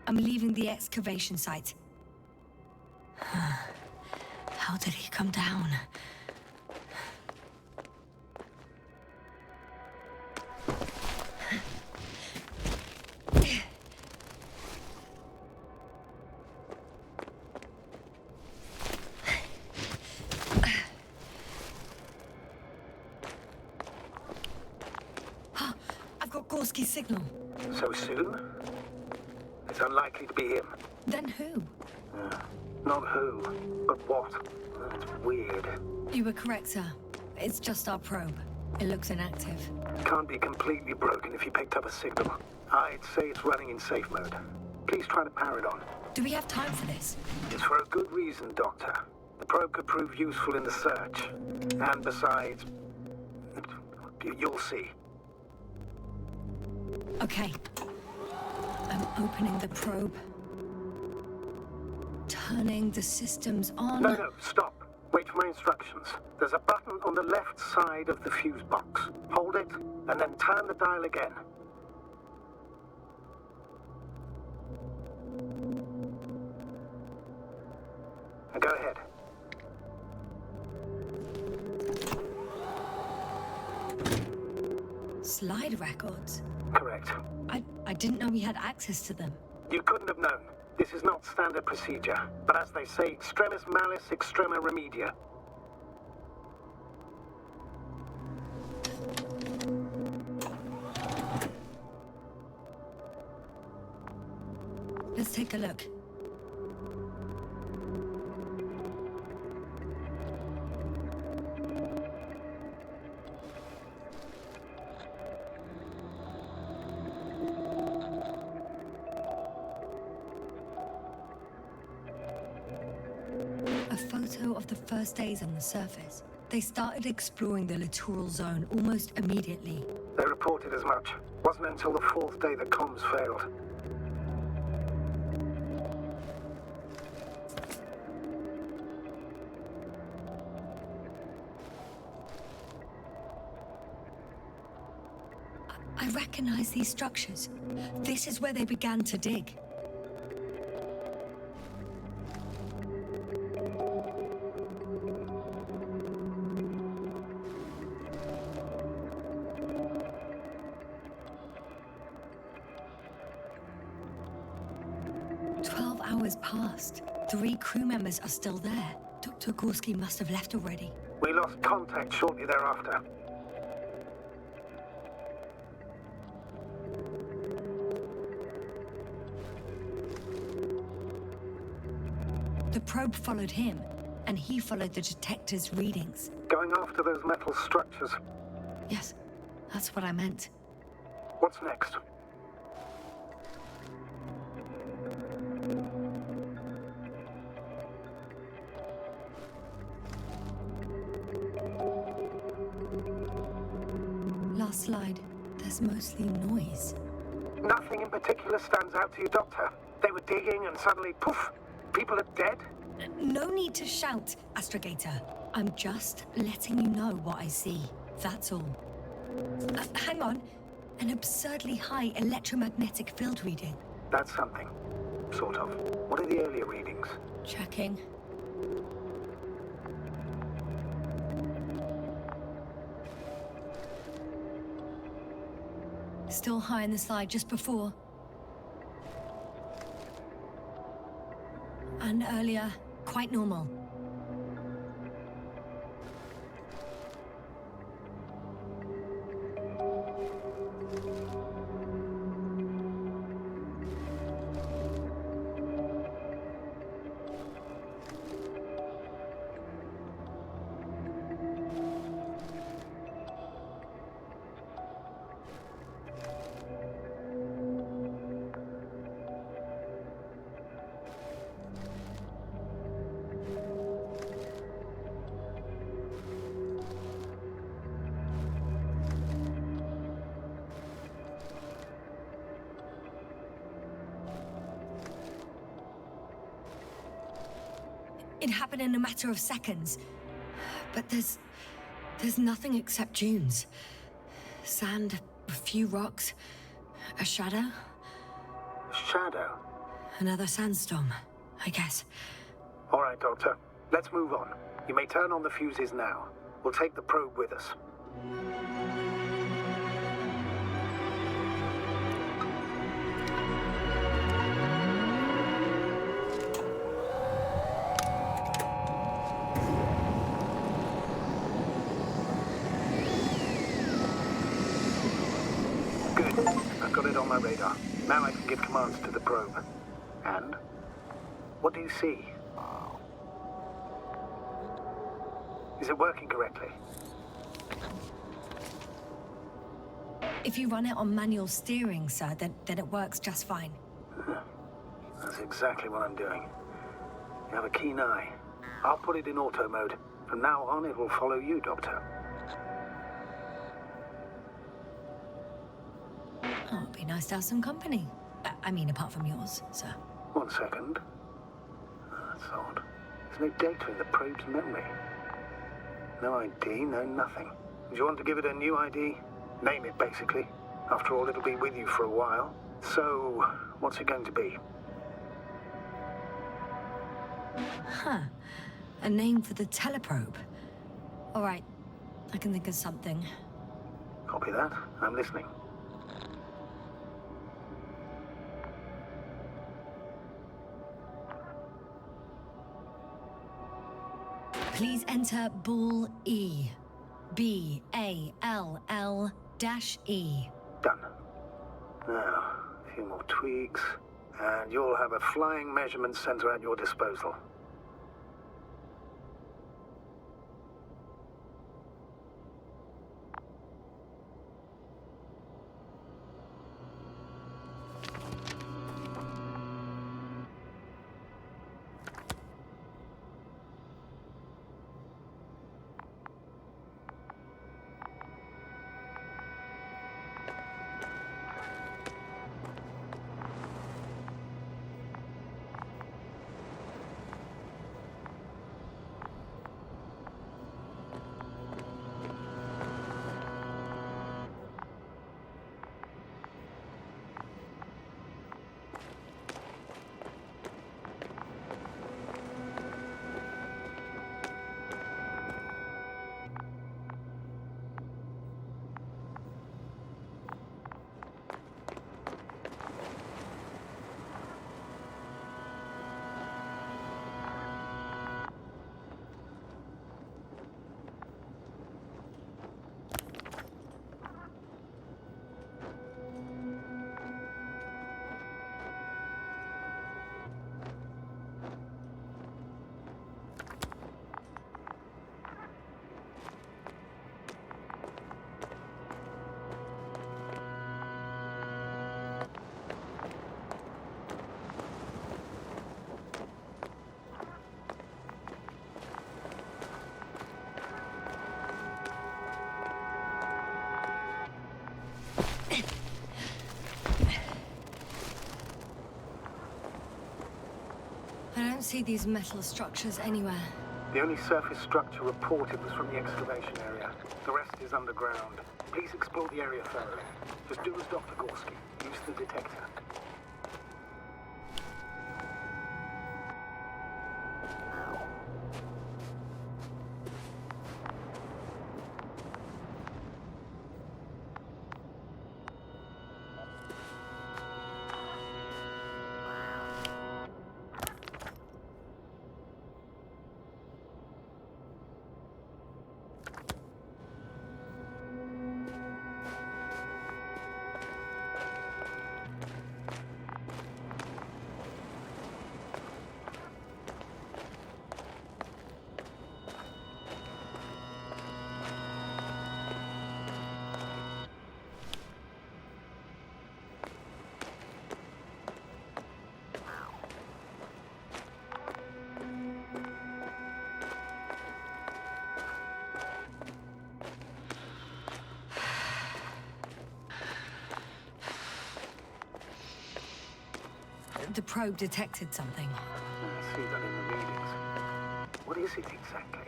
I'm leaving the excavation site. How did he come down? I've got Gorski's signal. So soon? It's unlikely to be him. Then who? Not who, but what. It's weird. You were correct, sir. It's just our probe. It looks inactive. Can't be completely broken if you picked up a signal. I'd say it's running in safe mode. Please try to power it on. Do we have time for this? It's for a good reason, Doctor. The probe could prove useful in the search. And besides, you'll see. Okay. I'm opening the probe. Turning the systems on. No, stop. Wait for my instructions. There's a button on the left side of the fuse box. Hold it, and then turn the dial again. Go ahead. Slide records? Correct. I didn't know we had access to them. You couldn't have known. This is not standard procedure. But as they say, extremis malis, extrema remedia. Let's take a look. A photo of the first days on the surface. They started exploring the littoral zone almost immediately. They reported as much. Wasn't until the fourth day that comms failed. I recognize these structures. This is where they began to dig. Hours passed. 3 crew members are still there. Dr. Gorski must have left already. We lost contact shortly thereafter. The probe followed him, and he followed the detector's readings. Going after those metal structures. Yes, that's what I meant. What's next? Last slide. There's mostly noise. Nothing in particular stands out to you, Doctor. They were digging and suddenly, poof, people are dead? No need to shout, Astrogator. I'm just letting you know what I see. That's all. Hang on. An absurdly high electromagnetic field reading. That's something. Sort of. What are the earlier readings? Checking. Still high in the slide just before. And earlier, quite normal. It happened in a matter of seconds. But there's nothing except dunes. Sand, a few rocks, a shadow. Shadow? Another sandstorm, I guess. All right, Doctor. Let's move on. You may turn on the fuses now. We'll take the probe with us. Good. I've got it on my radar. Now I can give commands to the probe. And? What do you see? Is it working correctly? If you run it on manual steering, sir, then it works just fine. That's exactly what I'm doing. You have a keen eye. I'll put it in auto mode. From now on, it will follow you, Doctor. Oh, it'd be nice to have some company. I mean, apart from yours, sir. 1 second. That's odd. There's no data in the probe's memory. No ID, no nothing. Do you want to give it a new ID? Name it, basically. After all, it'll be with you for a while. So, what's it going to be? Huh. A name for the teleprobe. All right. I can think of something. Copy that. I'm listening. Please enter Ball E. B-A-L-L-E. Done. Now, a few more tweaks, and you'll have a flying measurement center at your disposal. see these metal structures anywhere. The only surface structure reported was from the excavation area. The rest is underground. Please explore the area thoroughly. Just do as Dr. Gorski. Use the detector. The probe detected something. I see that in the readings. What is it exactly?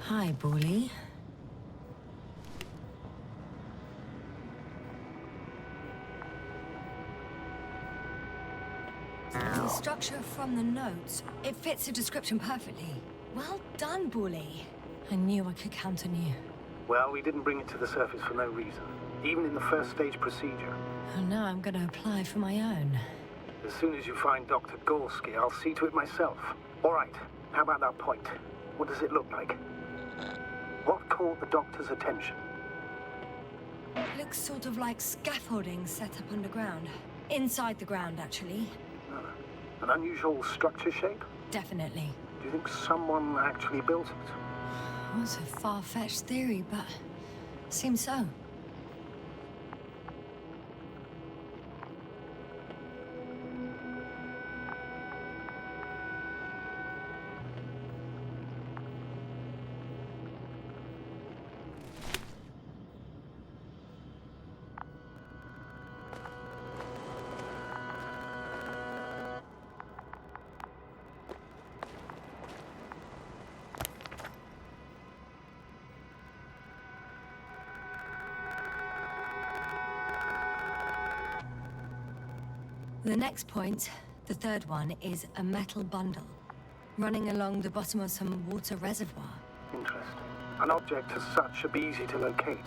Hi, Bully. The structure from the notes, it fits the description perfectly. Well done, Bully. I knew I could count on you. Well, we didn't bring it to the surface for no reason. Even in the first stage procedure. And now I'm gonna apply for my own. As soon as you find Dr. Gorski, I'll see to it myself. All right, how about that point? What does it look like? What caught the doctor's attention? Looks sort of like scaffolding set up underground. Inside the ground, actually. An unusual structure shape? Definitely. Do you think someone actually built it? Well, it's a far-fetched theory, but seems so. The next point, the third one, is a metal bundle running along the bottom of some water reservoir. Interesting. An object as such should be easy to locate.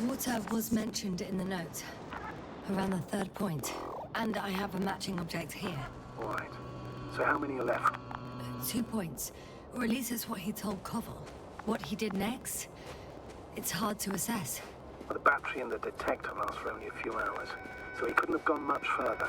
Water was mentioned in the note, around the third point, and I have a matching object here. All right. So how many are left? 2 points, or at least that's what he told Koval. What he did next, it's hard to assess. But the battery in the detector lasts for only a few hours, so he couldn't have gone much further.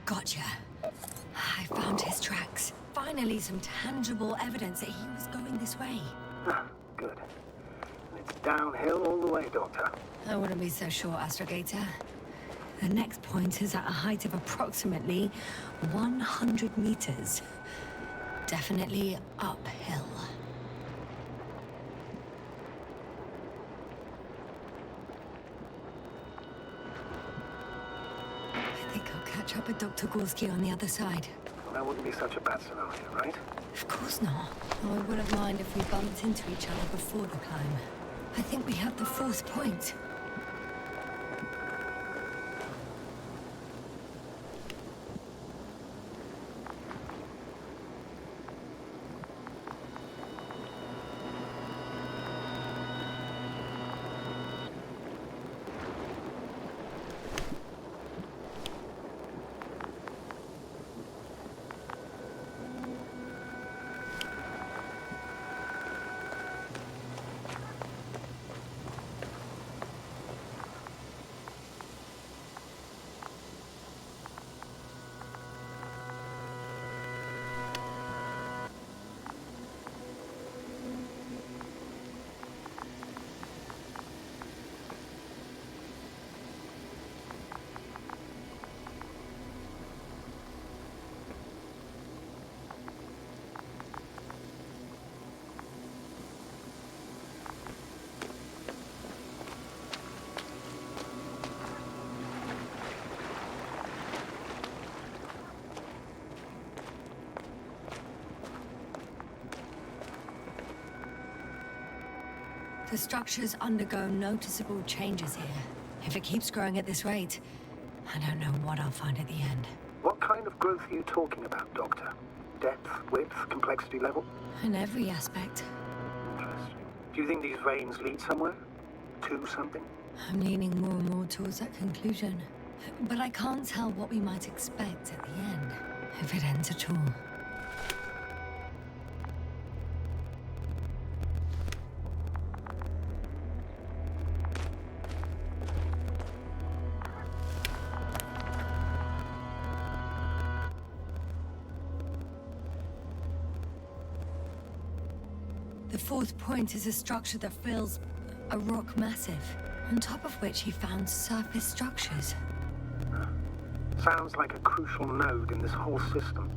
Gotcha. I found his tracks. Finally, some tangible evidence that he was going this way. Ah, good. And it's downhill all the way, Doctor. I wouldn't be so sure, Astrogator. The next point is at a height of approximately 100 meters. Definitely uphill. I think I'll catch up with Dr. Gorski on the other side. Well, that wouldn't be such a bad scenario, right? Of course not. Oh, I wouldn't mind if we bumped into each other before the climb. I think we have the fourth point. The structure's undergo noticeable changes here. If it keeps growing at this rate, I don't know what I'll find at the end. What kind of growth are you talking about, Doctor? Depth, width, complexity level? In every aspect. Interesting. Do you think these veins lead somewhere? To something? I'm leaning more and more towards that conclusion. But I can't tell what we might expect at the end, if it ends at all. The fourth point is a structure that fills a rock massive, on top of which he found surface structures. Sounds like a crucial node in this whole system.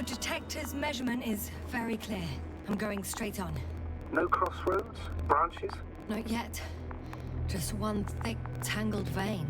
The detector's measurement is very clear. I'm going straight on. No crossroads? Branches? Not yet. Just one thick, tangled vein.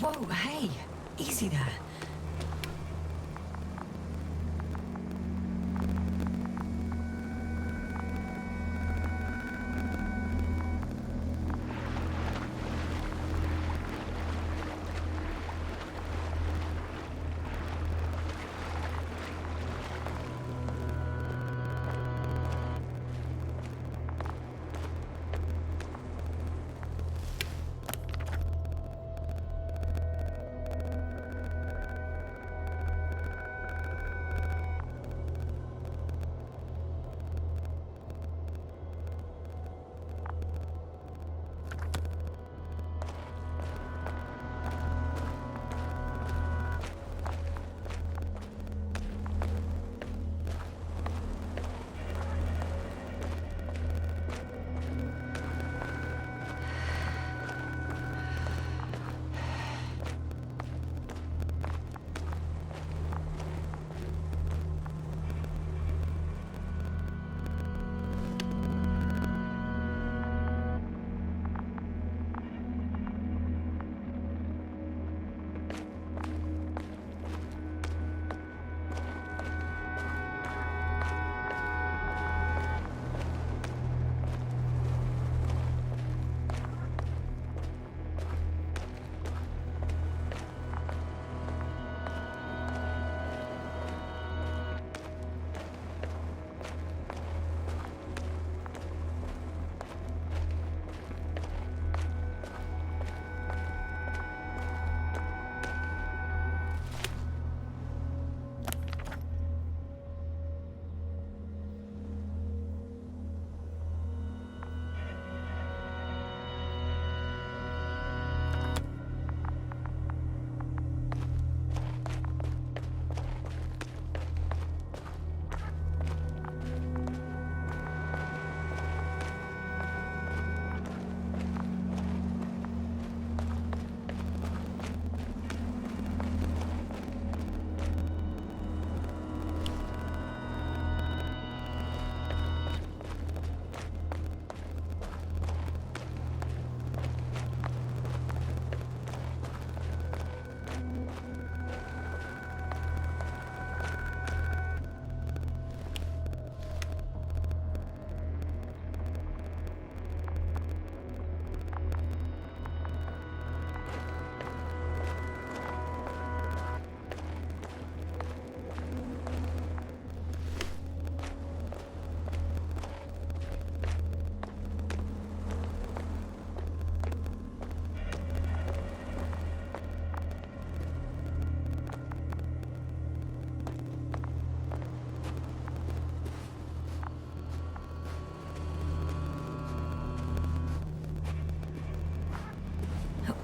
Whoa, hey! Easy there.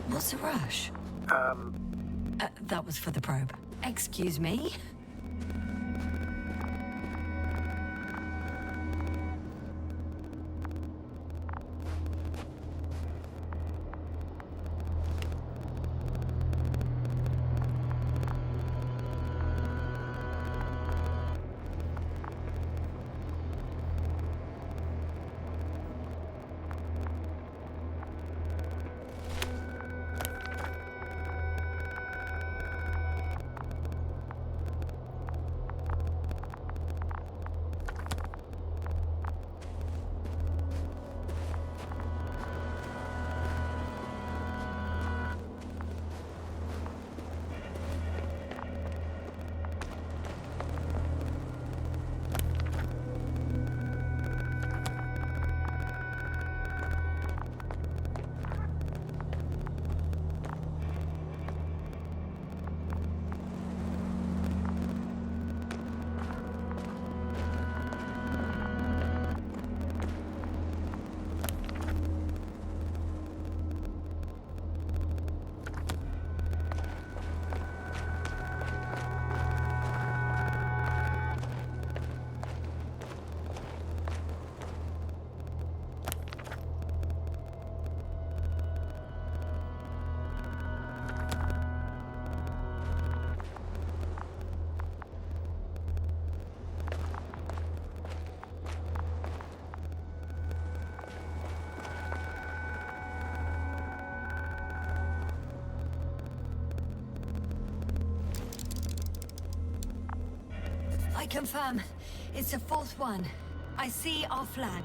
What's the rush? That was for the probe. Excuse me? I confirm. It's the fourth one. I see our flag.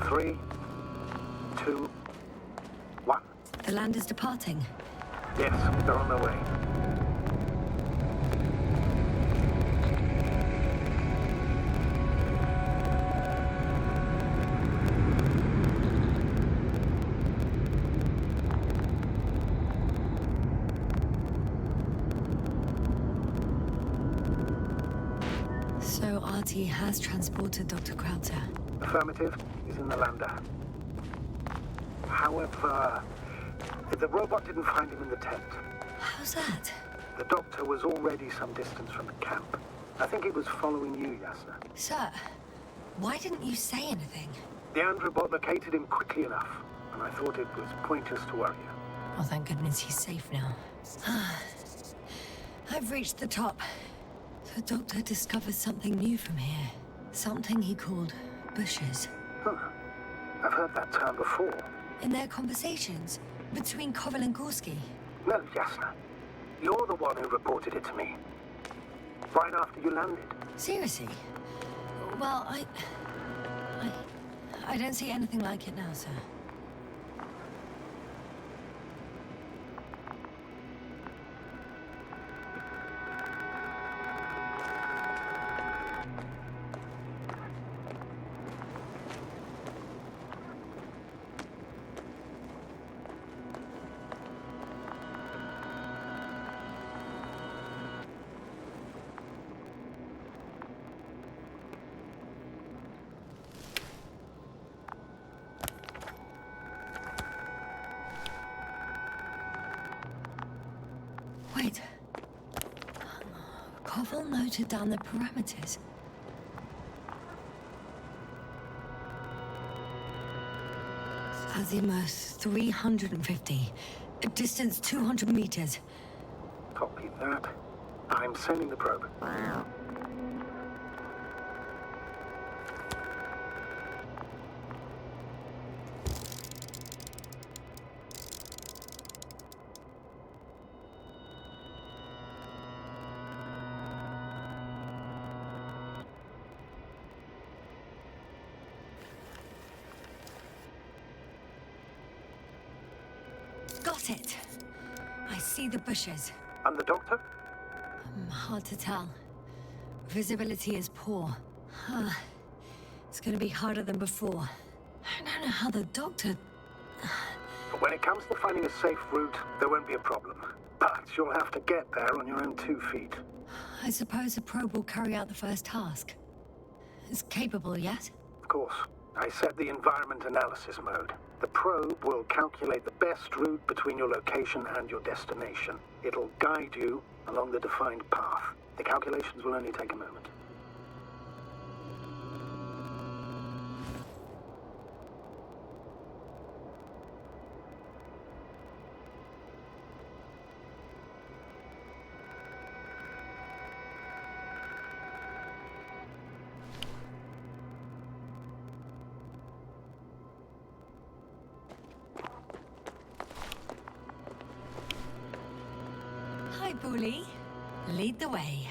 Three, two, one. The land is departing. Yes, they're on their way. So RT has transported Dr. Krauter. Affirmative. He's in the lander. However, the robot didn't find him in the tent. How's that? The doctor was already some distance from the camp. I think he was following you, Yasna. Sir, why didn't you say anything? The androbot located him quickly enough, and I thought it was pointless to worry you. Oh, thank goodness he's safe now. I've reached the top. The doctor discovered something new from here. Something he called bushes. Huh. I've heard that term before. In their conversations between Koval and Gorski. No, Yasna. You're the one who reported it to me. Right after you landed. Seriously? Well, I don't see anything like it now, sir. Wait. Koval noted down the parameters. Azimuth 350. Distance 200 meters. Copy that. I'm sending the probe. Wow. Got it. I see the bushes. And the doctor? Hard to tell. Visibility is poor. It's gonna be harder than before. I don't know how the doctor... But when it comes to finding a safe route, there won't be a problem. But you'll have to get there on your own 2 feet. I suppose the probe will carry out the first task. It's capable yet? Of course. I set the environment analysis mode. The probe will calculate the best route between your location and your destination. It'll guide you along the defined path. The calculations will only take a moment. Hi, Bully. Lead the way.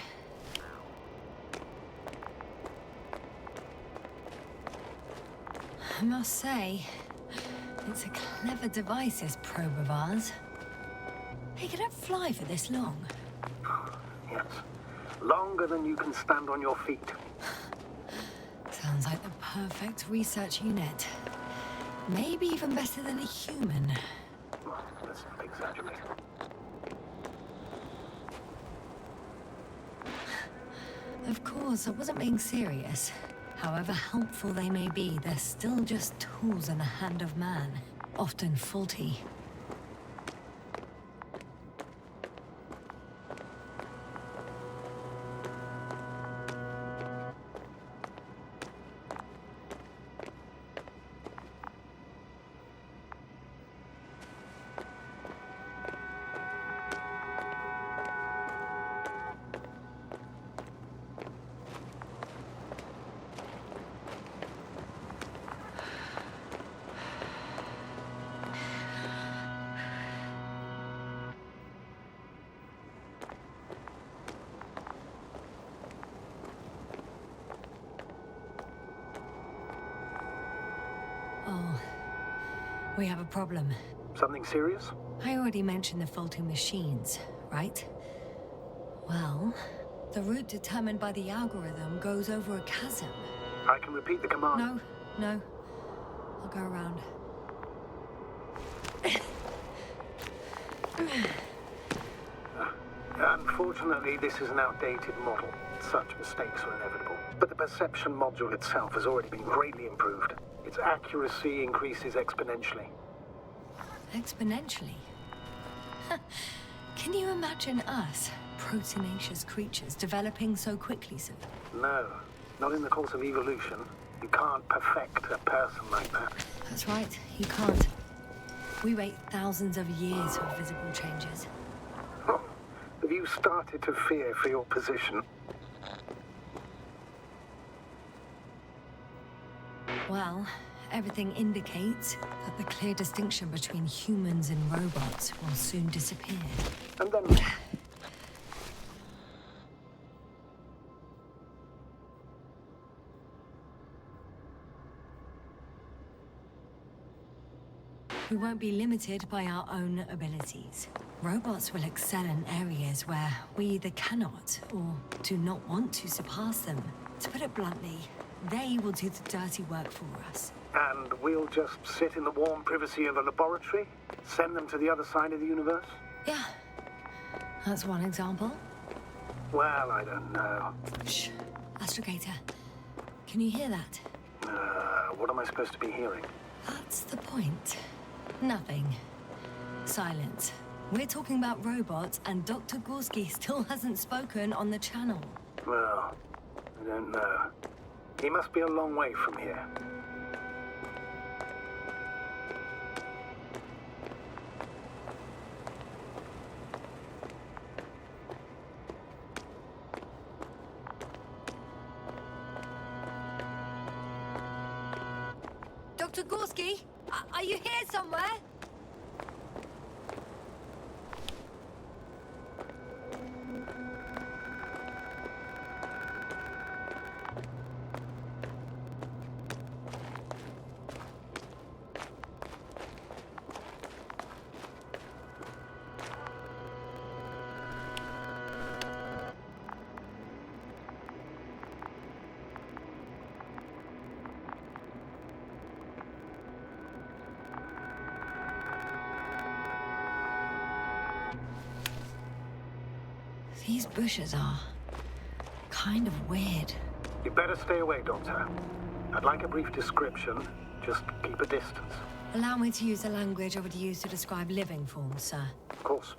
I must say, it's a clever device, this probe of ours. Hey, can it fly for this long? Yes. Longer than you can stand on your feet. Sounds like the perfect research unit. Maybe even better than a human. Well, let's not exaggerate. Of course, I wasn't being serious. However helpful they may be, they're still just tools in the hand of man, often faulty. Oh, we have a problem. Something serious? I already mentioned the faulty machines, right? Well, the route determined by the algorithm goes over a chasm. I can repeat the command. No. I'll go around. Unfortunately, this is an outdated model. Such mistakes are inevitable. But the perception module itself has already been greatly improved. Its accuracy increases exponentially. Exponentially? Can you imagine us, proteinaceous creatures, developing so quickly, sir? No, not in the course of evolution. You can't perfect a person like that. That's right, you can't. We wait thousands of years for visible changes. Oh, have you started to fear for your position? Well, everything indicates that the clear distinction between humans and robots will soon disappear. And then... We won't be limited by our own abilities. Robots will excel in areas where we either cannot or do not want to surpass them. To put it bluntly, they will do the dirty work for us. And we'll just sit in the warm privacy of a laboratory? Send them to the other side of the universe? Yeah, that's one example. Well, I don't know. Shh, Astrogator. Can you hear that? What am I supposed to be hearing? That's the point. Nothing. Silence. We're talking about robots, and Dr. Gorski still hasn't spoken on the channel. Well, I don't know. He must be a long way from here. Dr. Gorski, are you here somewhere? These bushes are kind of weird. You better stay away, Doctor. I'd like a brief description. Just keep a distance. Allow me to use the language I would use to describe living forms, sir. Of course.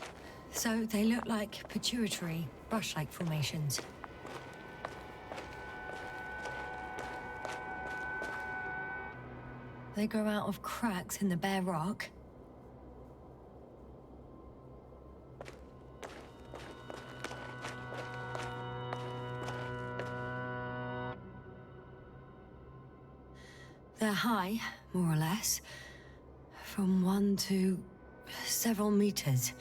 So they look like pituitary, brush-like formations. They grow out of cracks in the bare rock. They're high, more or less, from 1 to several meters.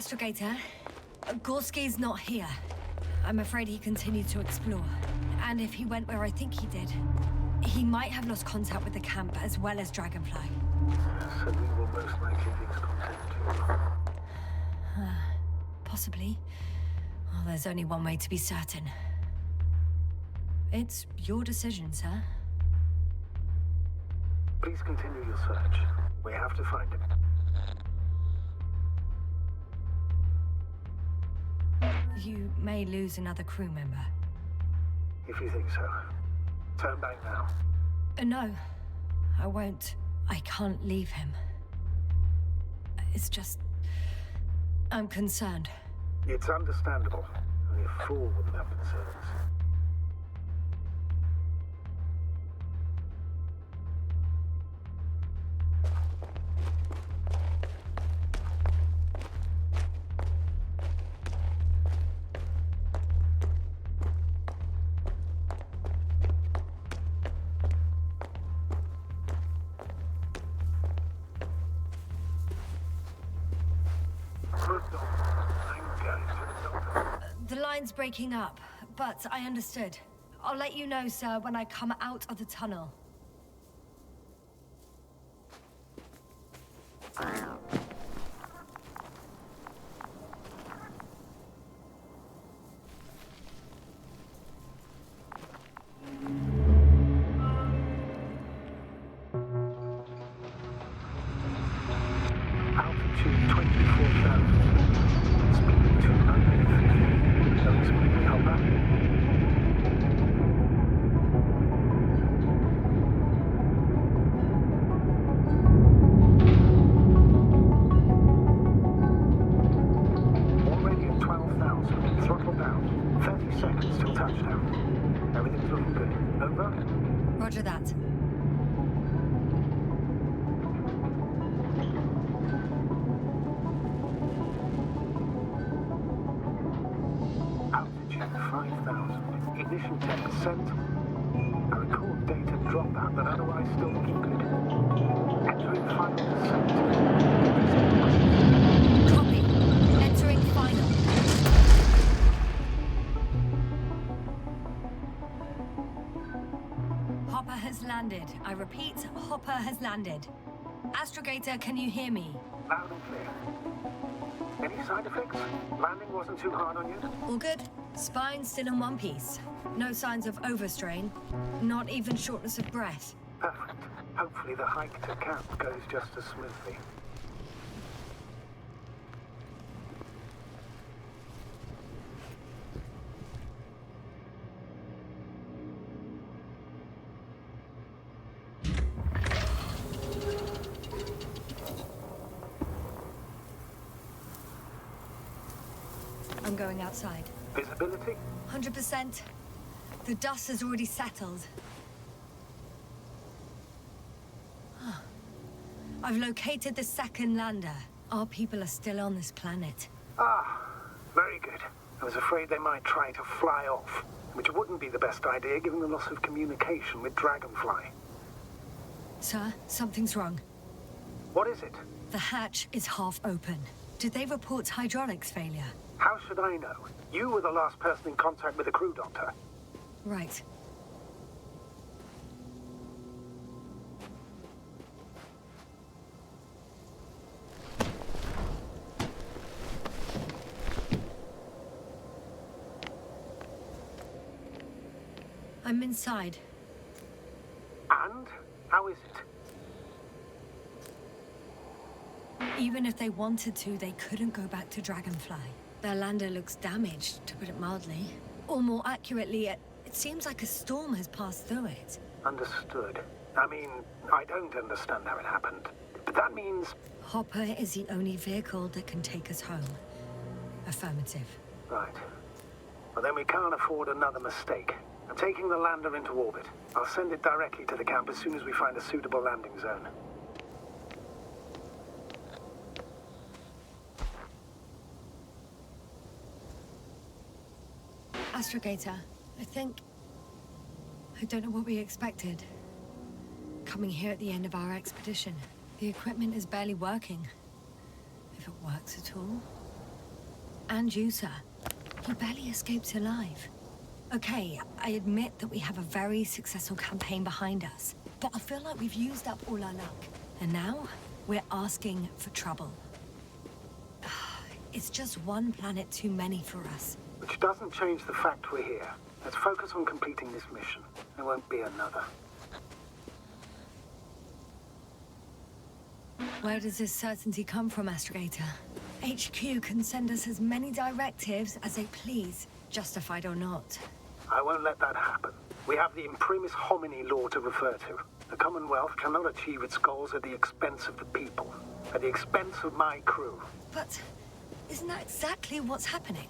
Astrogator, Gorski's not here. I'm afraid he continued to explore. And if he went where I think he did, he might have lost contact with the camp as well as Dragonfly. So we will most likely lose contact too. Possibly. Well, there's only one way to be certain. It's your decision, sir. Please continue your search. We have to find him. You may lose another crew member. If you think so. Turn back now. No, I won't. I can't leave him. It's just... I'm concerned. It's understandable. Only a fool wouldn't have concerns. The line's breaking up, but I understood. I'll let you know, sir, when I come out of the tunnel. Altitude 24,000. Speed 250. Don't expect me, Hopper. Already at 12,000. Throttle down. 30 seconds till touchdown. Everything's looking good. Over? Roger that. Altitude 5,000. Ignition 10%. I record data dropout, but otherwise still looking good. Entering final descent. Copy. Entering final. Hopper has landed. I repeat, Hopper has landed. Astrogator, can you hear me? Loud and clear. Any side effects? Landing wasn't too hard on you? All good? Spine still in one piece. No signs of overstrain. Not even shortness of breath. Perfect. Hopefully the hike to camp goes just as smoothly. I'm going outside. Visibility? 100%. The dust has already settled. I've located the second lander. Our people are still on this planet. Ah, very good. I was afraid they might try to fly off, which wouldn't be the best idea given the loss of communication with Dragonfly. Sir, something's wrong. What is it? The hatch is half open. Did they report hydraulics failure? How should I know? You were the last person in contact with the crew doctor. Right. I'm inside. And? How is it? Even if they wanted to, they couldn't go back to Dragonfly. Their lander looks damaged, to put it mildly. Or more accurately, it seems like a storm has passed through it. Understood. I mean, I don't understand how it happened. But that means... Hopper is the only vehicle that can take us home. Affirmative. Right. Well, then we can't afford another mistake. I'm taking the lander into orbit. I'll send it directly to the camp as soon as we find a suitable landing zone. Astrogator, I don't know what we expected. Coming here at the end of our expedition. The equipment is barely working. If it works at all. And you, sir. He barely escaped alive. Okay, I admit that we have a very successful campaign behind us, but I feel like we've used up all our luck. And now, we're asking for trouble. It's just one planet too many for us. Which doesn't change the fact we're here. Let's focus on completing this mission. There won't be another. Where does this certainty come from, Astrogator? HQ can send us as many directives as they please, justified or not. I won't let that happen. We have the imprimis homini law to refer to. The Commonwealth cannot achieve its goals at the expense of the people, at the expense of my crew. But isn't that exactly what's happening?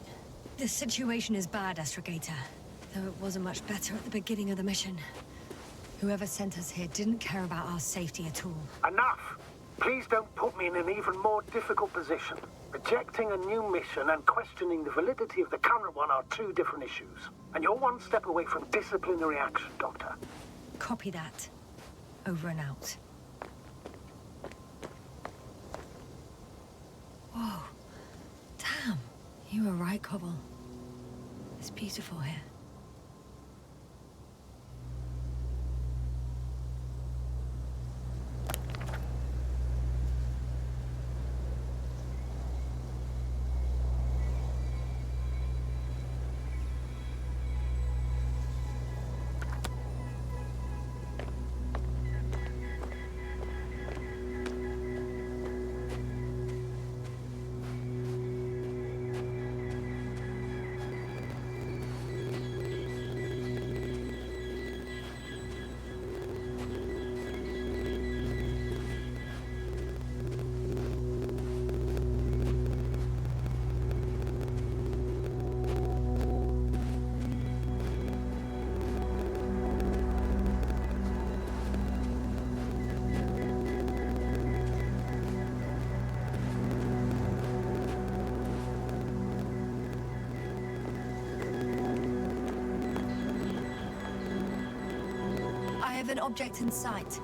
The situation is bad, Astrogator, though it wasn't much better at the beginning of the mission. Whoever sent us here didn't care about our safety at all. Enough! Please don't put me in an even more difficult position. Rejecting a new mission and questioning the validity of the current one are two different issues. And you're one step away from disciplinary action, Doctor. Copy that. Over and out. Whoa. Damn. You were right, Cobble. It's beautiful here. An object in sight.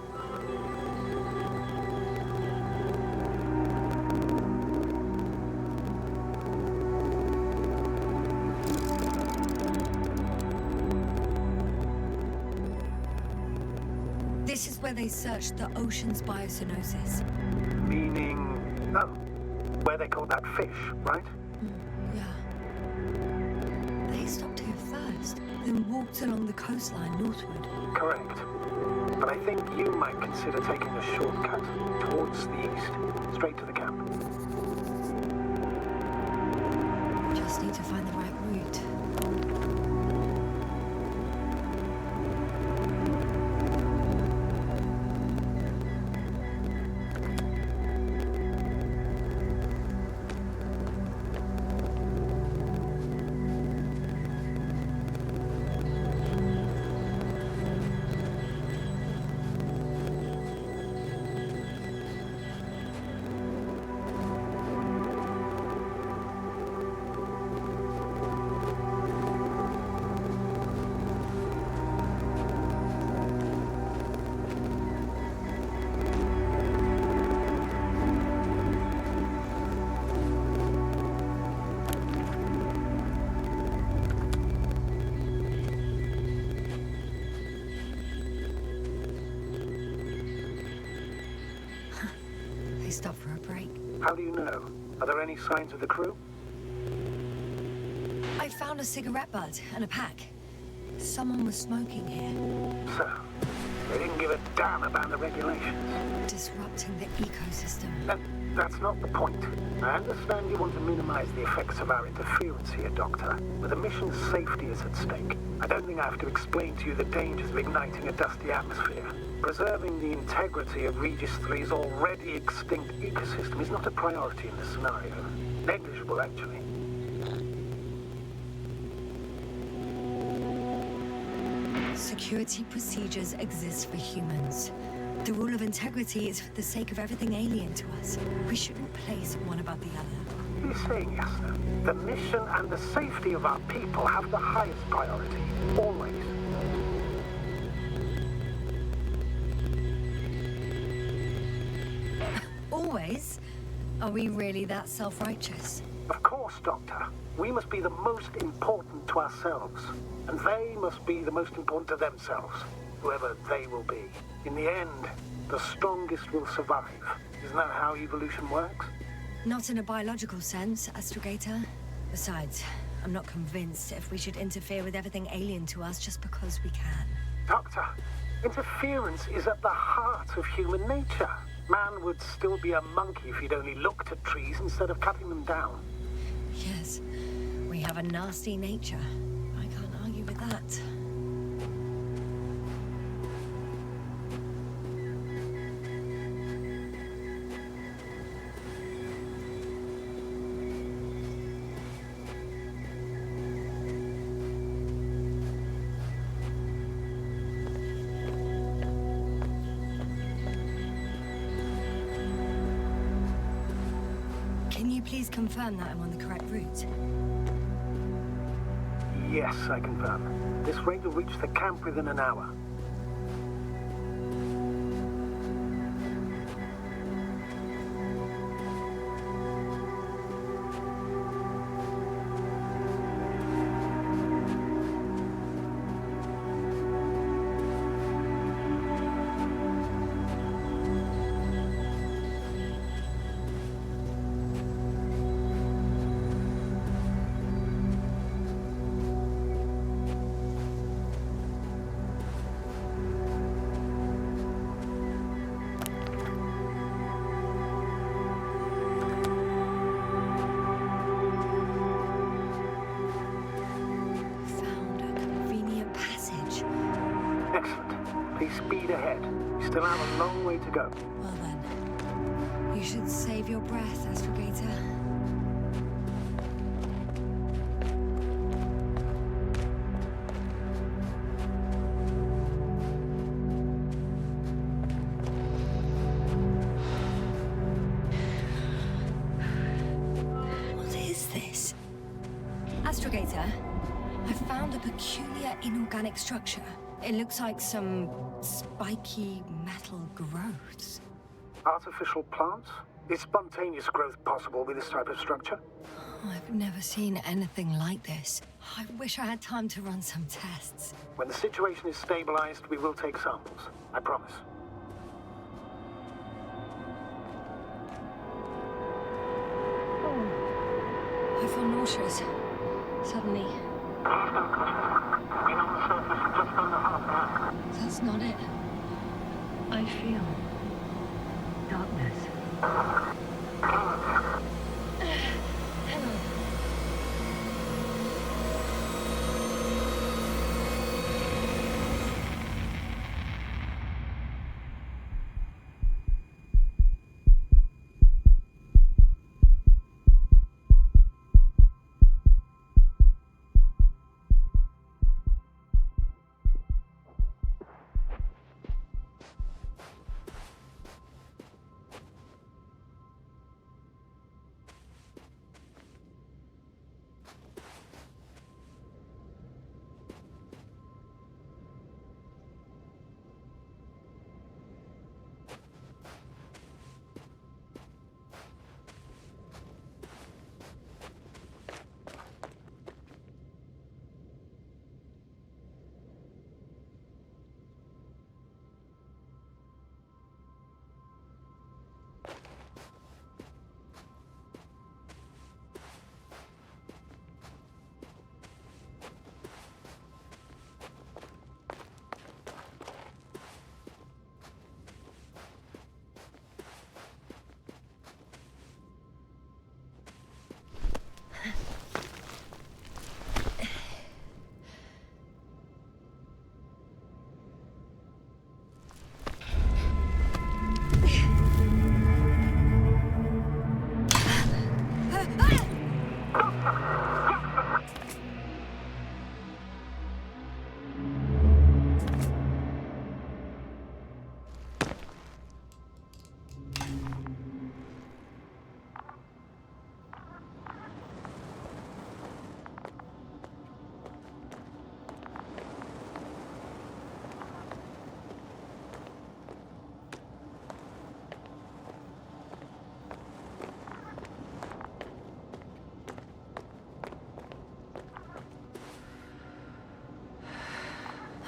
This is where they searched the ocean's biocenosis. Meaning... oh, where they caught that fish, right? Yeah. They stopped here first, then walked along the coastline northward. Correct. But I think you might consider taking a shortcut towards the east, straight to the camp. Just need to find the right route. Stop for a break. How do you know? Are there any signs of the crew? I found a cigarette butt and a pack. Someone was smoking here. So, they didn't give a damn about the regulations. Disrupting the ecosystem. That's not the point. I understand you want to minimize the effects of our interference here, Doctor, but the mission's safety is at stake. I don't think I have to explain to you the dangers of igniting a dusty atmosphere. Preserving the integrity of Regis III's already extinct ecosystem is not a priority in this scenario. Negligible, actually. Security procedures exist for humans. The rule of integrity is for the sake of everything alien to us. We shouldn't place one above the other. What are you saying, Yasna? The mission and the safety of our people have the highest priority. Always. Always? Are we really that self-righteous? Of course, Doctor. We must be the most important to ourselves. And they must be the most important to themselves. Whoever they will be. In the end, the strongest will survive. Isn't that how evolution works? Not in a biological sense, Astrogator. Besides, I'm not convinced if we should interfere with everything alien to us just because we can. Doctor, interference is at the heart of human nature. Man would still be a monkey if he'd only looked at trees instead of cutting them down. Yes, we have a nasty nature. I can't argue with that. Can you please confirm that I'm on the correct route? Yes, I confirm. This rate will reach the camp within an hour. Excellent. Please speed ahead. You still have a long way to go. Well then, you should save your breath, Astrogator. What is this? Astrogator, I found a peculiar inorganic structure. It looks like some spiky metal growths. Artificial plants? Is spontaneous growth possible with this type of structure? Oh, I've never seen anything like this. I wish I had time to run some tests. When the situation is stabilized, we will take samples. I promise. I feel nauseous. Suddenly. That's not it. I feel darkness. Hang on.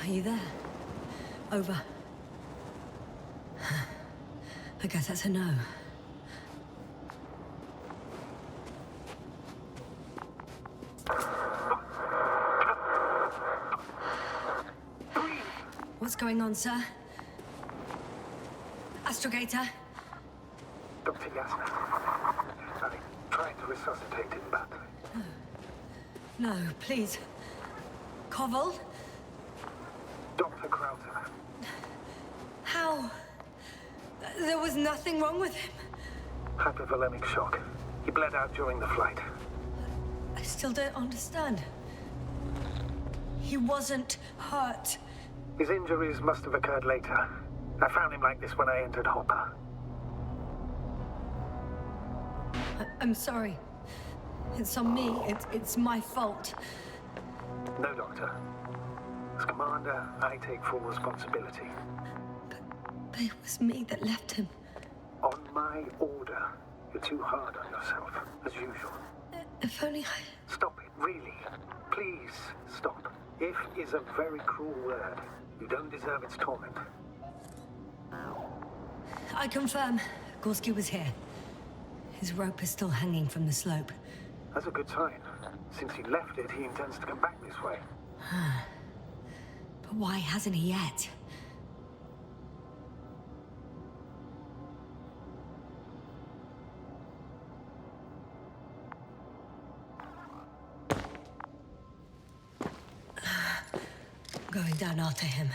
Are you there? Over. I guess that's a no. What's going on, sir? Astrogator? Dr. Yasna. I'm trying to resuscitate him, but... No, please. Koval? Dr. Krauter. How? There was nothing wrong with him. Hypovolemic shock. He bled out during the flight. I still don't understand. He wasn't hurt. His injuries must have occurred later. I found him like this when I entered Hopper. I'm sorry. It's on me. It's my fault. No, Doctor. As commander, I take full responsibility. But it was me that left him. On my order. You're too hard on yourself, as usual. If only I... Stop it, really. Please, stop. If is a very cruel word. You don't deserve its torment. I confirm. Gorski was here. His rope is still hanging from the slope. That's a good sign. Since he left it, he intends to come back this way. But why hasn't he yet? Going down after him.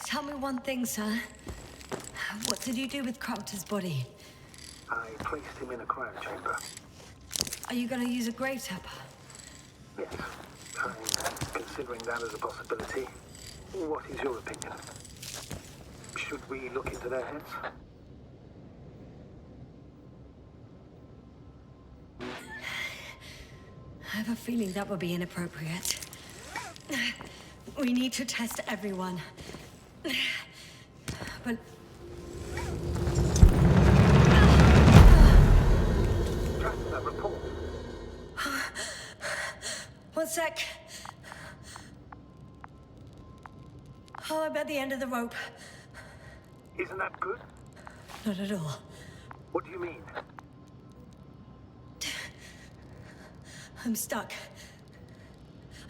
Tell me one thing, sir. What did you do with Krauter's body? I placed him in a cryo chamber. Are you gonna use a grave tapper? Yes, I'm considering that as a possibility. What is your opinion? Should we look into their heads? I have a feeling that would be inappropriate. We need to test everyone. But... Trust that report. One sec. Oh, I'm at the end of the rope. Isn't that good? Not at all. What do you mean? I'm stuck.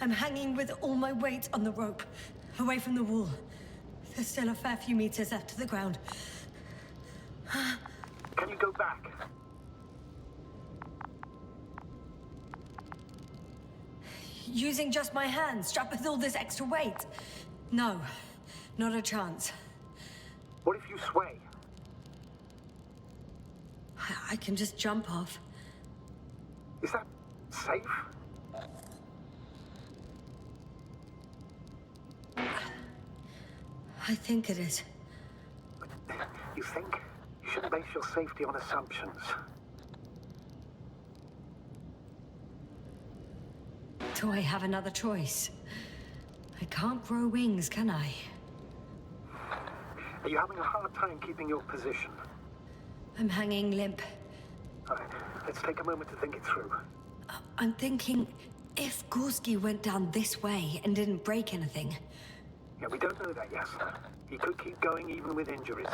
I'm hanging with all my weight on the rope, away from the wall. There's still a fair few meters left to the ground. Can you go back? Using just my hands, strapped with all this extra weight? No, not a chance. What if you sway? I can just jump off. Is that safe? I think it is. You think? You shouldn't base your safety on assumptions. Do I have another choice? I can't grow wings, can I? Are you having a hard time keeping your position? I'm hanging limp. All right, let's take a moment to think it through. I'm thinking, if Gorski went down this way and didn't break anything... Yeah, we don't know that, Yasna. He could keep going even with injuries.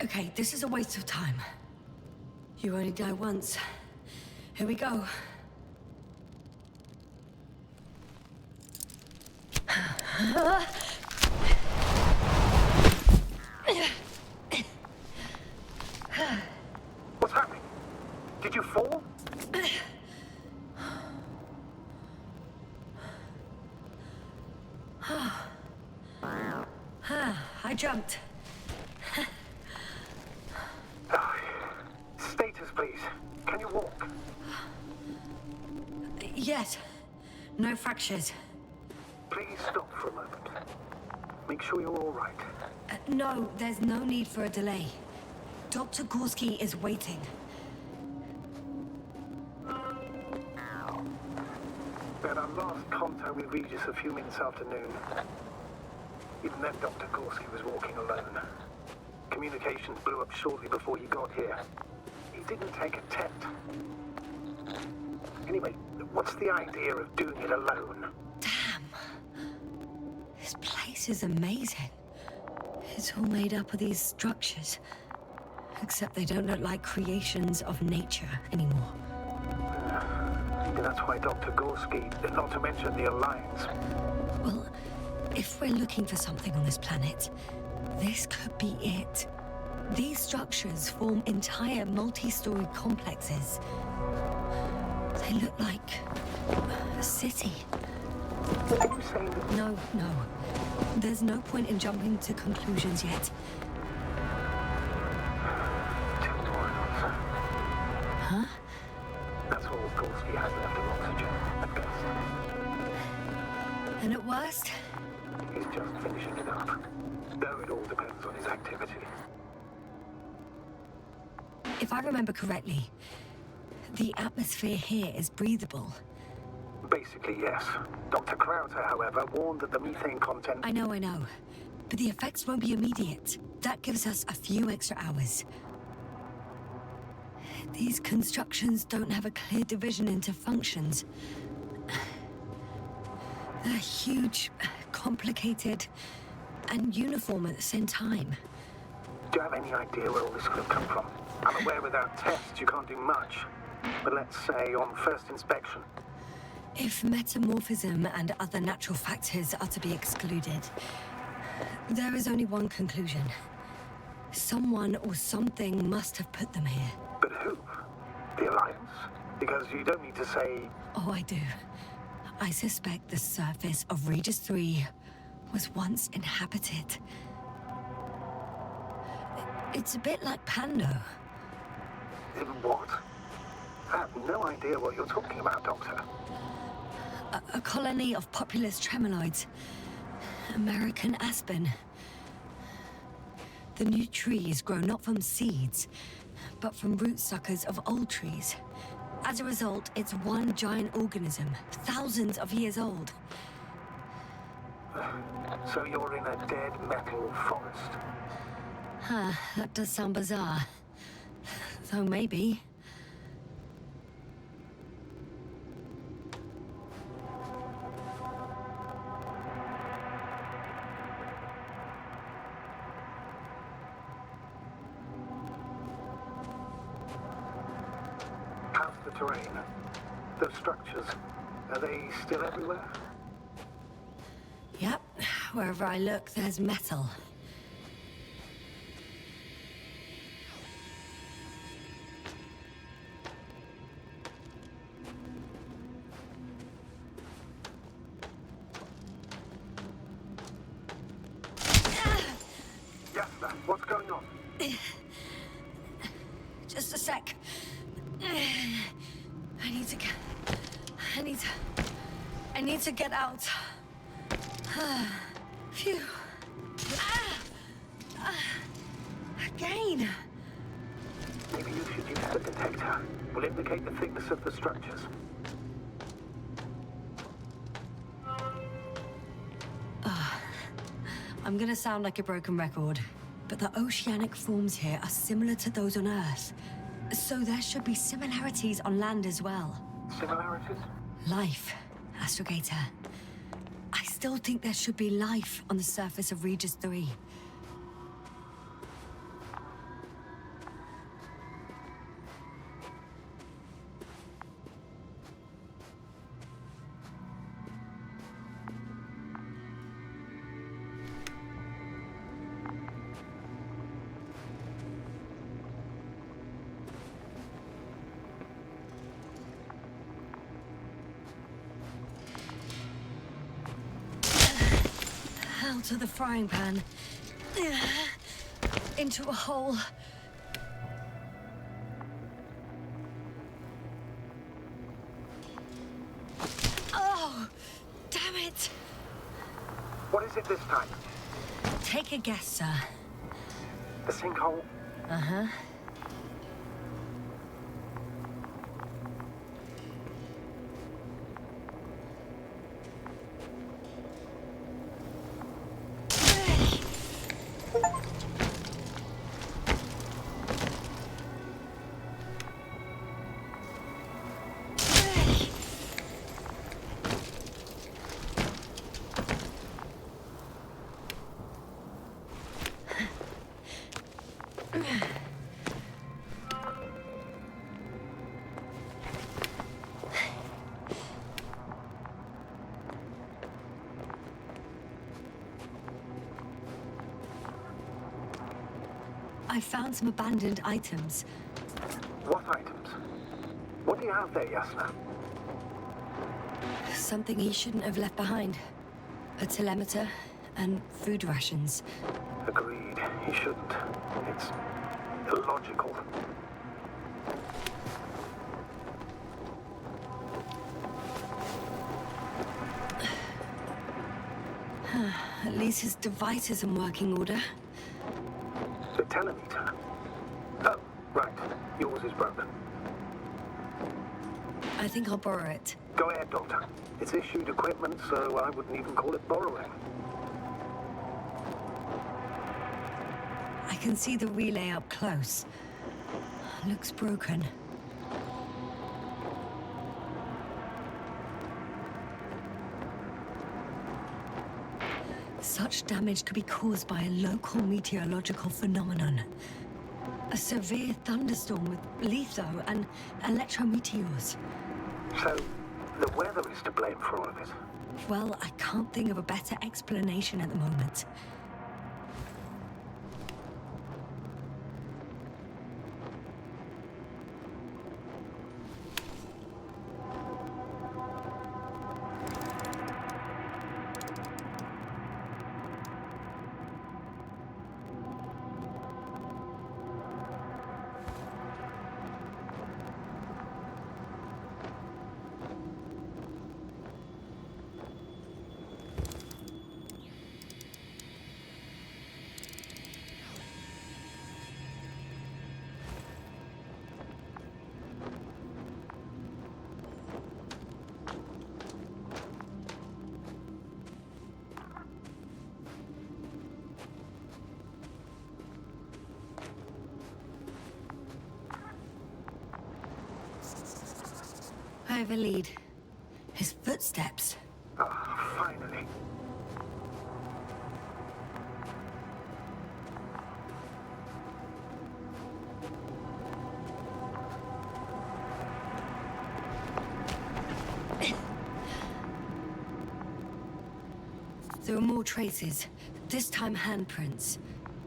Okay, this is a waste of time. You only die once. Here we go. What's happening? Did you fall? I jumped. Status, please. Can you walk? Yes. No fractures. Please stop for a moment. Make sure you're all right. No, there's no need for a delay. Dr. Gorski is waiting. We had our last contact with Regis a few minutes after noon. Even then, Dr. Gorski was walking alone. Communications blew up shortly before he got here. He'd didn't take a tent. Anyway, what's the idea of doing it alone? Damn. This place is amazing. It's all made up of these structures. Except they don't look like creations of nature anymore. Maybe that's why Dr. Gorski, not to mention the Alliance. Well, if we're looking for something on this planet, this could be it. These structures form entire multi-story complexes. They look like a city. Are you saying that... No. There's no point in jumping to conclusions yet. Huh? That's all Gorski has left of oxygen, at best. And at worst? He's just finishing it up. Though it all depends on his activity. If I remember correctly, the atmosphere here is breathable. Basically, yes. Dr. Krauter, however, warned that the methane content... I know. But the effects won't be immediate. That gives us a few extra hours. These constructions don't have a clear division into functions. They're huge, complicated, and uniform at the same time. Do you have any idea where all this could have come from? I'm aware without tests you can't do much. But let's say on first inspection. If metamorphism and other natural factors are to be excluded, there is only one conclusion. Someone or something must have put them here. But who? The Alliance? Because you don't need to say... Oh, I do. I suspect the surface of Regis III was once inhabited. It's a bit like Pando. What? I have no idea what you're talking about, Doctor. A colony of populous tremoloids. American aspen. The new trees grow not from seeds, but from root suckers of old trees. As a result, it's one giant organism, thousands of years old. So you're in a dead metal forest? Huh, that does sound bizarre. Though maybe. How's the terrain? Those structures, are they still everywhere? Yep, wherever I look, there's metal. Yasna, what's going on? Just a sec. I need to get out. Phew. Again. Maybe you should use the detector. Will indicate the thickness of the structures. I'm gonna sound like a broken record, but the oceanic forms here are similar to those on Earth. So there should be similarities on land as well. Similarities? Life, Astrogator. I still think there should be life on the surface of Regis III. Out of the frying pan. Into a hole. Oh, damn it. What is it this time? Take a guess, sir. The sinkhole? Uh-huh. I found some abandoned items. What items? What do you have there, Yasna? Something he shouldn't have left behind. A telemeter and food rations. Agreed. He shouldn't. It's illogical. At least his device is in working order. The telemeter? Oh, right. Yours is broken. I think I'll borrow it. Go ahead, Doctor. It's issued equipment, so I wouldn't even call it borrowing. I can see the relay up close. Looks broken. Such damage could be caused by a local meteorological phenomenon. A severe thunderstorm with litho and electrometeors. So, the weather is to blame for all of it. Well, I can't think of a better explanation at the moment. I have a lead. His footsteps. Ah, finally. There are more traces. This time handprints.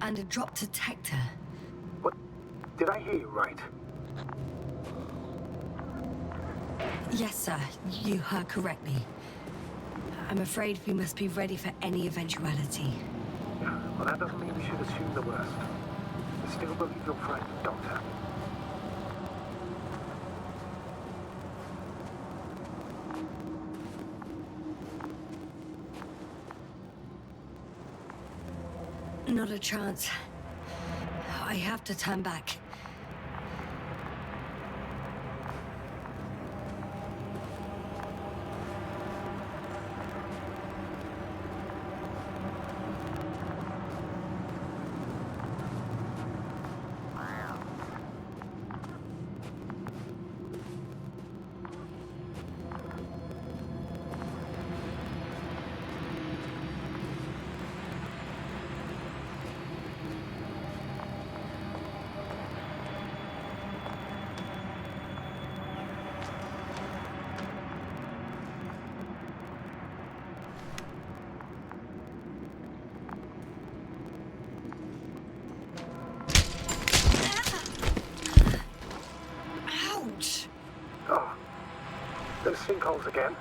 And a drop detector. What? Did I hear you right? Yes, sir. You heard correctly. I'm afraid we must be ready for any eventuality. Well, that doesn't mean we should assume the worst. I still believe your friend, Doctor. Not a chance. I have to turn back. Ouch! Oh, those sinkholes again.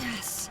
Yes.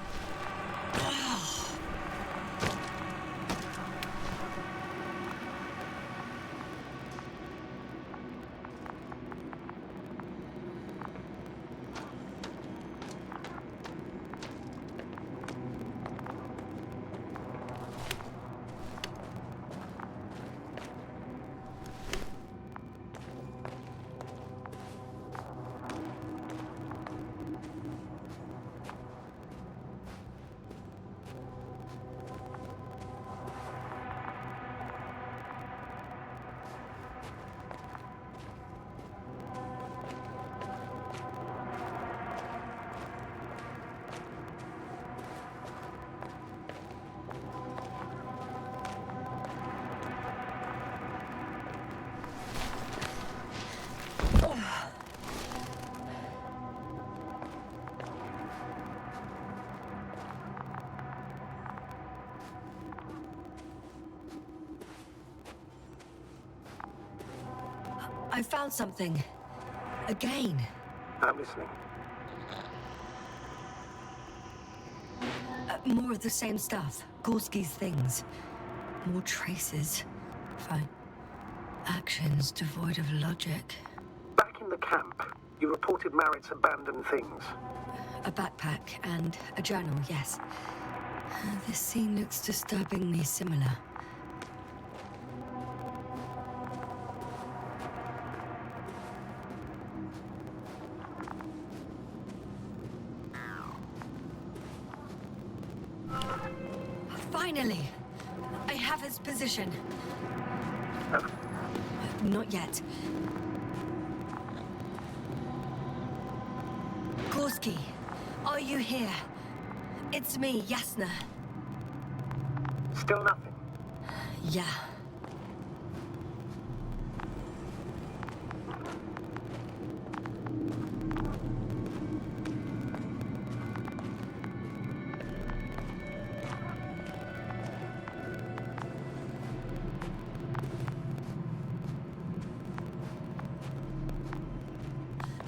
I found something. Again. I'm listening. More of the same stuff. Gorski's things. More traces. Fine. Actions devoid of logic. Back in the camp, you reported Merritt's abandoned things. A backpack and a journal, yes. This scene looks disturbingly similar. Finally! I have his position. Not yet. Gorski, are you here? It's me, Yasna. Still nothing. Yeah.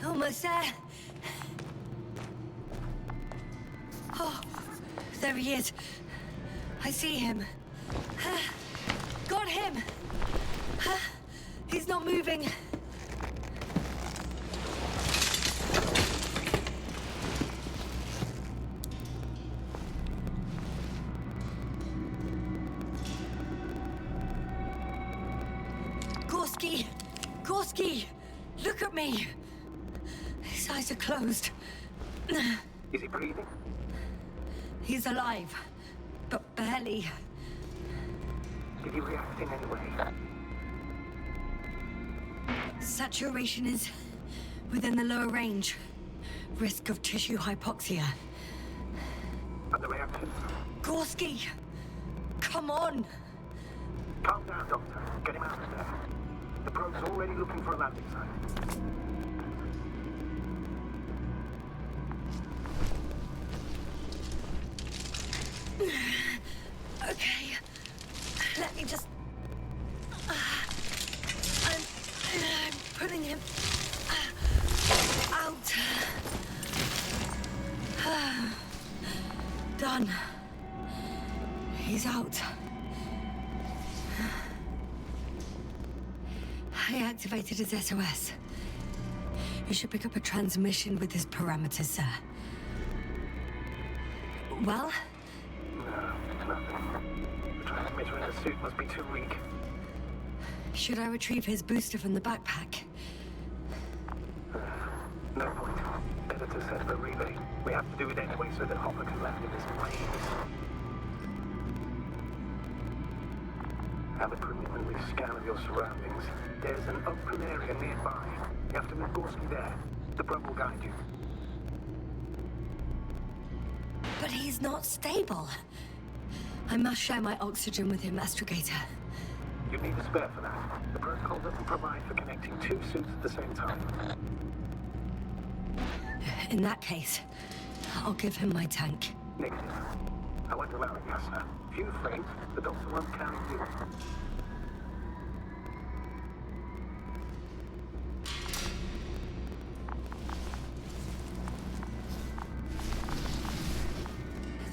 Almost there. Oh, there he is. I see him. Got him. He's not moving. Gorski! Gorski! Look at me! His eyes are closed. Is he breathing? He's alive, but barely. Did he react in any way? Saturation is within the lower range. Risk of tissue hypoxia. Underreaction? Gorski! Come on! Calm down, Doctor. Get him out of there. The probe's already looking for a landing site. Okay. Let me just... I'm putting him... out. Done. He's out. I activated his SOS. You should pick up a transmission with his parameters, sir. Well? No, nothing. The transmitter in the suit must be too weak. Should I retrieve his booster from the backpack? No point. Better to set up a relay. We have to do it anyway so that Hopper can land in his planes. Have a preliminary scan of your surroundings. There's an open area nearby. You have to meet Gorski there. The probe will guide you. But he's not stable. I must share my oxygen with him, Astrogator. You need a spare for that. The protocol doesn't provide for connecting two suits at the same time. In that case, I'll give him my tank. Negative. I won't allow it, Yasna. If you faint, the doctor won't carry you.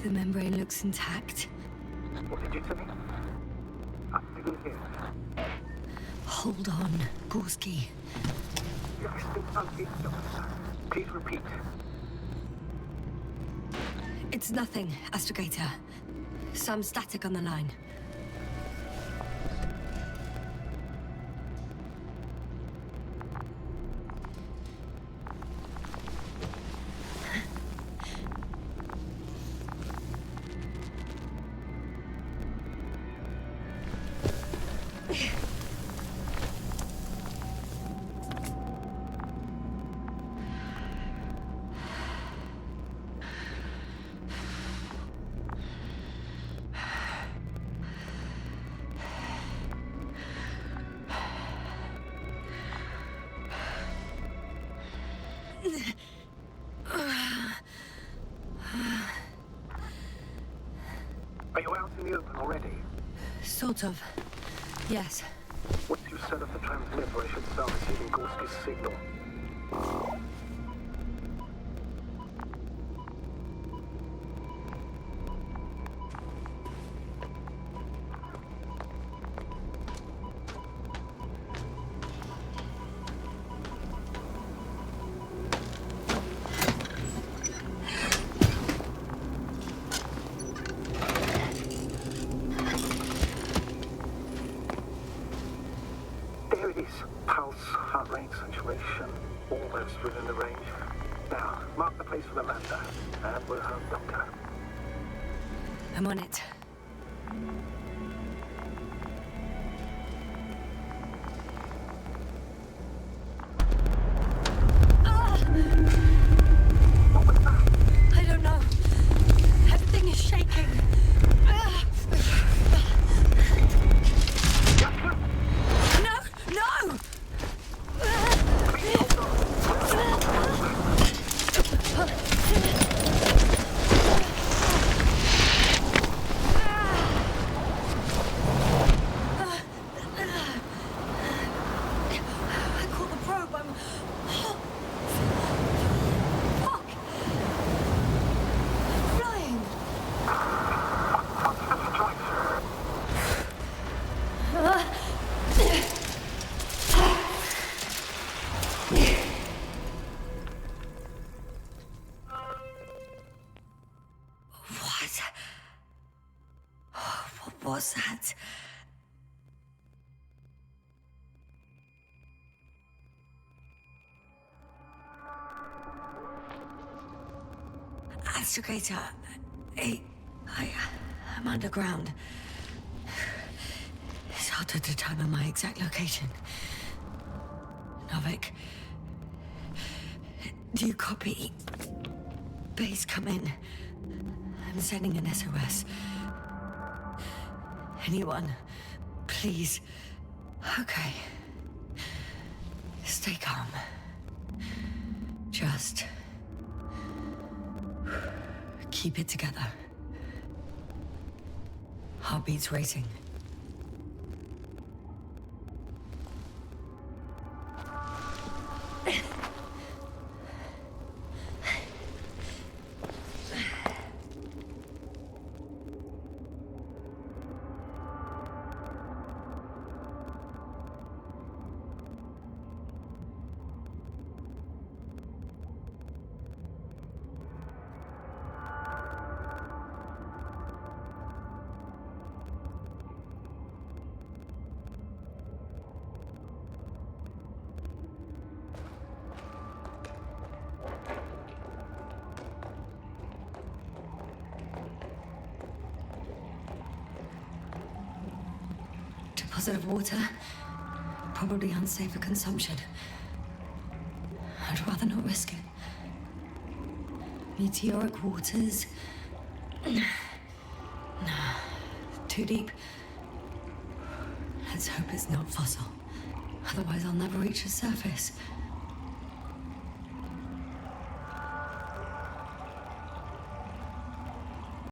The membrane looks intact. What did you say? I didn't hear. Hold on, Gorski. I still can't hear, Doctor. Please repeat. It's nothing, Astrogator. Some static on the line. Are you out in the open already? Sort of. Yes. What do you set up the transmitter. I should start receiving Gorski's signal. Pulse, heart rate, saturation, almost within the range. Now, mark the place for the lander, and we'll home doctor. I'm on it. What was that? I don't know. Everything is shaking. Yasna? No! No! Please hold on. I caught the probe. I'm... Fuck! Flying! What's the strike? What was that? Astrogator, I'm underground. It's hard to determine my exact location. Novik, do you copy? Base, come in. I'm sending an SOS. Anyone, please. Okay. Stay calm. Just keep it together. Heartbeats racing. Deposit of water, probably unsafe for consumption. I'd rather not risk it. Meteoric waters. Nah, too deep. Let's hope it's not fossil. Otherwise I'll never reach the surface.